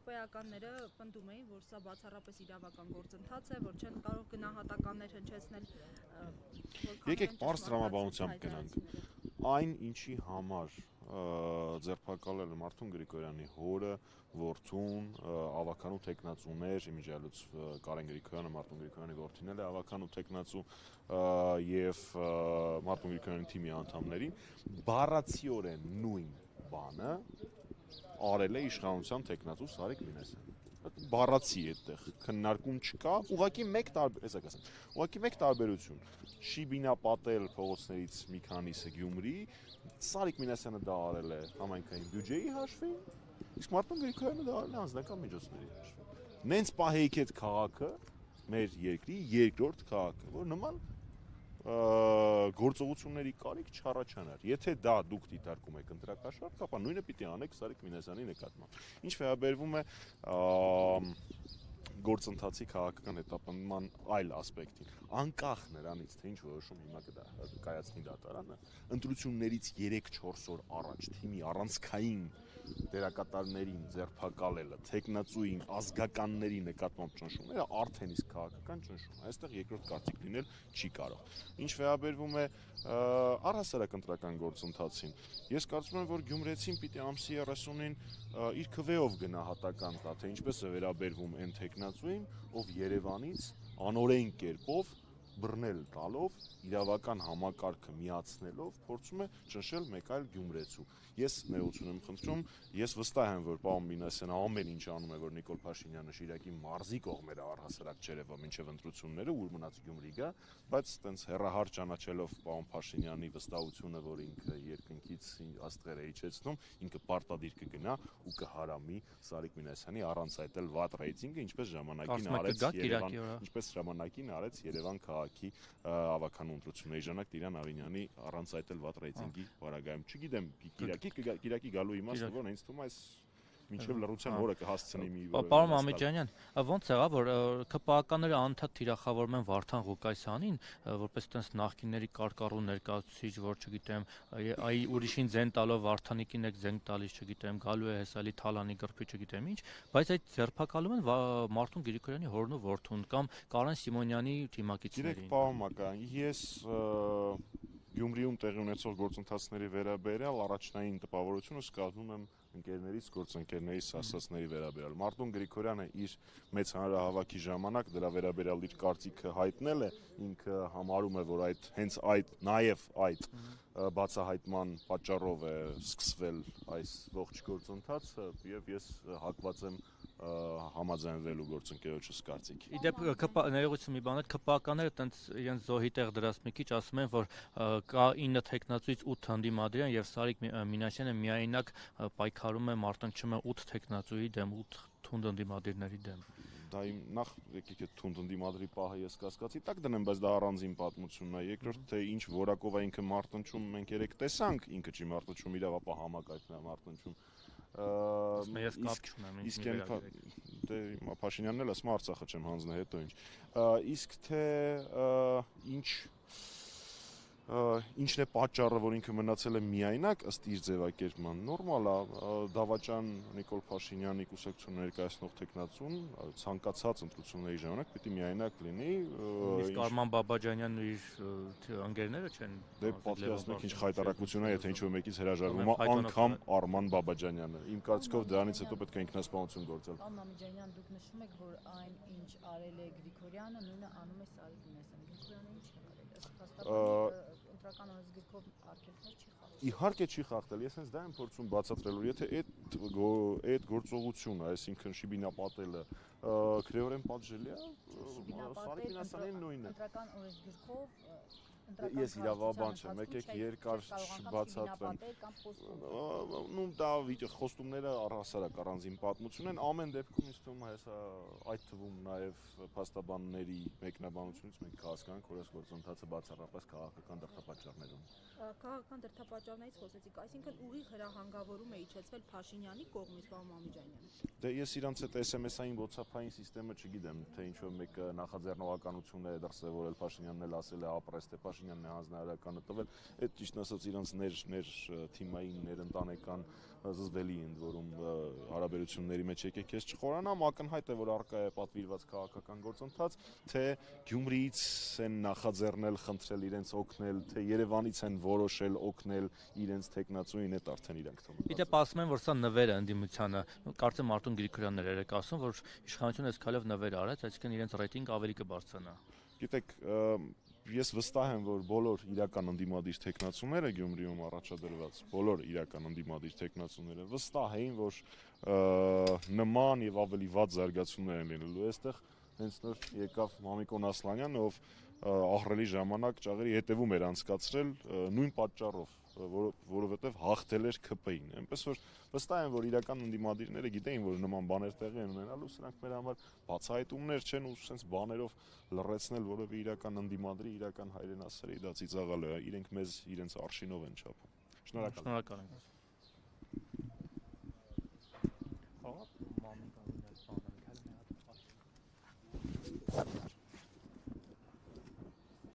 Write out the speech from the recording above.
ԵՊՊ-ականները պնդում էին, որ սա բացառապես իրավական գործընթաց է, որ չեն կարող գնահատականներ հնչեցնել։ Եկեք պարզ տրամաբանությամբ գնանք։ Այն ինչի համար ձերբակալել Մարտուն Գրիգորյանի հորը, որդուն, ավականու թեկնածուներ, իմիջիալուց Կարեն Գրիգորյանը Մարտուն Գրիգորյանի որդին էլ է ավականու թեկնածու եւ Մարտուն Գրիգորյանի թիմի անդամներին բառացիորեն նույն բանը արել է իշխանության թեկնածու Սարիկ Մինասյանը։ Բառացի այդտեղ քննարկում չկա, ուղղակի մեկ տարբերություն։ Շիբինա Պատել փողոցներից մի քանիսը Գյումրի, Սարիկ Մինասյանը դա արել է համայնքային բյուջեի հաշվին, իսկ Մարտուն Գրիգորյանը դա արել է անձնական միջոցների հաշվին։ Նենց պահեիք այդ քաղաքը մեր երկրի երկրորդ քաղաքը, որ նման գործողությունների կարիք չառաջանար։ Եթե դա դուք դիտարկում եք ընտրակաշառք, ապա նույնը պիտի անեք Սարիկ Մինասյանի նկատմամբ։ Ինչ վերաբերվում է գործընթացի քաղաքական հետապնդման այլ ասպեկտին, անկախ նրանից, թե ինչ որոշում հիմա կկայացնի դատարանը, ընտրություններից 3-4 օր առաջ թիմի առանցքային դերակատարներին ձերբակալելը, թեկնածուին, ազգականների նկատմամբ ճնշումները արդեն իսկ քաղաքական ճնշում է։ Այստեղ երկրորդ կարծիք լինել չի կարող։ Ինչ վերաբերվում է առհասարակ ընտրական գործընթացին, ես կարծում եմ, որ գյումրեցին պիտի ամսի 30-ին իր քվեով գնահատական տա, թե ինչպես է վերաբերվում այն թեկնածուին, ով Երևանից անօրեն կերպով բռնել տալով, իրավական համակարգը միացնելով, փորձում է ճնշել մեկ այլ գյումրեցու։ Ես ներողություն եմ խնդրում, ես վստահ եմ, որ պարոն Մինասյանը ամեն ինչ անում է, որ Նիկոլ Փաշինյանը Շիրակի մարզի կողմերը առհասարակ չերևա մինչև ընտրությունները, ուր մնաց Գյումրի գա, բայց տենց հեռահար ճանաչելով պարոն Փաշինյանի վստահությունը, որ ինքը երկնքից աստղեր է իջեցնում, ինքը պարտադիր կգնա ու կհարամի Սարիկ Մինասյանի առանց այդ էլ վատ ռեյտինգը, ինչպես ժամանակին արեց Երևան քաղաքի ավականու ընտրությունների ժամանակ Տիրան Ավինյանի առանց այդ էլ վատ ռեյտինգի պարագայում։ Չգիտեմ, Կիրակի գալու իմաստը որն է, ինձ թվում է այս մինչև լռության օրը կհասցնի մի Պարոն Մամեջանյան, ոնց եղավ, որ ԿՊԱ-ականները անդադ թիրախավորում են Վարդան Ղուկասյանին, որպես տենց նախկինների կարկառու ներկայացուցիչ, որ չգիտեմ, այ ուրիշին ձեն տալով Վարդանիկին եք զենք տալիս, չգիտեմ, գալու է հեսալի Թալանի գրփի, չգիտեմ ինչ, բայց այդ ձերբակալում են Մարտուն Գրիգորյանի հորն ու որդուն կամ Կարեն Սիմոնյանի թիմակիցներին։ Գիտեք, պարոն Մակարյան, ես Գյումրիում տեղի ունեցող գործընթացների վերաբերյալ առաջնային տպավորությունս կազմում եմ ընկերներից, գործընկերներից ասածների վերաբերյալ։ Մարտուն Գրիգորյանը իր մեծ հանրահավաքի ժամանակ դրա վերաբերյալ իր կարծիքը հայտնել է, ինքը համարում է, որ հենց այդ բացահայտման պատճառով է սկսվել այս ողջ գործընթացը եւ ես հակված եմ համաձայնվելու գործընկերոջս կարծիքի։ Իդեպ ներողություն մի բան, ԿՊԱ-ականները տենց իրենց զոհի տեղ դրած մի քիչ ասում են, որ կա 9 թեկնածուից 8 հանդիմադրიან եւ Սարիկ Մինասյանը միայնակ պայքարում է, մարտնչում է 8 թեկնածուի դեմ, 8 թունդ ընդդիմադիրների դեմ։ Դա նախ եկեք այդ թունդ ընդդիմադրի պահը ես կասկածի տակ դնեմ, բայց դա առանձին պատմությունն է։ Երկրորդ, թե ինչ որակով է ինքը մարտնչում, մենք երեք տեսանք, ինքը չի մարտնչում, իրավ ապա համակարգն է մարտնչում։ Ես կապ չունեմ, դե Փաշինյանն էլ ասում Արցախը չեմ հանձնել, հետո ինչ։ Իսկ թե ինչն է պատճառը, որ ինքը մնացել է միայնակ, ըստ իր ձևակերպման, նորմալ է, դավաճան Նիկոլ Փաշինյանի կուսակցություն ներկայացնող թեկնածուն ցանկացած ընտրությունների ժամանակ պիտի միայնակ լինի։ Իսկ Արման Բաբաջանյանն ու իր ընկերները չեն։ Դե պատկերացնեք ինչ խայտարակություն է, եթե ինչ-որ մեկից հրաժարվում է անգամ Արման Բաբաջանյանը։ Իմ կարծիքով դրանից հետո պետք է ինքնասպանություն գործել։ Պարոն Մամեջանյան, դուք նշում եք, որ այն ինչ արել է Գրիգորյանը, նույնը անում է Սարիկ Մինասյանը։ Գրիգորյանը ինչ է արել։ Ըստ ընտրական օրենսգրքով արգելքներ չի խախտել։ Իհարկե չի խախտել, ես հենց դա եմ փորձում բացատրել, որ եթե այդ գործողությունը, այսինքն Շիբինա Պատելը քրեորեն պատժելի է, Սարիկ Մինասյանին նույնը։ Ընտրական օրենսգրքով Ես իրավաբան չեմ, եկեք երկար չբացատրեմ։ Նույն դա խոստումները առհասարակ առանձին պատմություն են, ամեն դեպքում ինձ թվում է հեսա այդ թվում նաև փաստաբանների մեկնաբանությունից մենք կհասկանանք, որ այս գործընթացը բացառապես քաղաքական դրդապատճառներում։ Քաղաքական դրդապատճառներից խոսեցիք, այսինքն ուղիղ հրահանգավորում է իջեցվել Փաշինյանի կողմից, պարոն Մամեջանյան։ Դե ես իրանց այդ SMS-ային WhatsApp-ային համակարգը չգիտեմ, թե ինչ-որ մեկը նախաձեռնողականություն է դրսևորել Փաշինյանն էլ ասել է ապրեստ է Փաշինյանն է հանձնարարականը տվել, այդ ճիշտ ասած իրանց ներ թիմային, ներընտանեկան զզվելի ընդ որում հարաբերությունների մեջ եկեք ես չխորանամ, ակնհայտ է որ առկա է պատվիրված քաղաքական գործընթաց, թե Գյումրիից են նախաձեռնել, խնդրել իրենց օգնել, թե Երևանից են որոշել օգնել իրենց տեխնացուին, այդ արդեն իրանք թվում է։ Իդեպ ասում են, որ սա նվեր է ընդդիմությանը, կարծեմ Արտոն Գրիգորյանն էր երեք ասում, որ իշխանությունը այս քայլով նվեր արեց, այսինքն իրենց ռեյտինգը ավելի կբարձրանա։ Գիտեք, ես վստահ եմ, որ բոլոր իրական ընդդիմադիր տեխնացուները Գյումրիում առաջադրված, բոլոր իրական ընդդիմադիր տեխնացուները վստահ էին, որ նման եւ ավելի վատ զարգացումներ են լինելու այստեղ, հենց նոր եկավ Մամիկոն Ասլանյանը, ով ահռելի ժամանակ ճաղերի հետևում էր անցկացրել նույն պատճառով, որովհետև հաղթել էր ՔՊ-ին։ Այնպես որ վստահ եմ, որ իրական ընդդիմադիրները գիտեին, որ նման բաներ տեղի են ունենալու, սրանք մեր համար բացահայտումներ չեն ու sense բաներով լռեցնել որևէ իրական ընդդիմադրի, իրական հայրենասերի դա ծիծաղալու է, իրենք մեզ իրենց արշինով են չափում։ Շնորհակալ եմ։ Շնորհակալ եմ։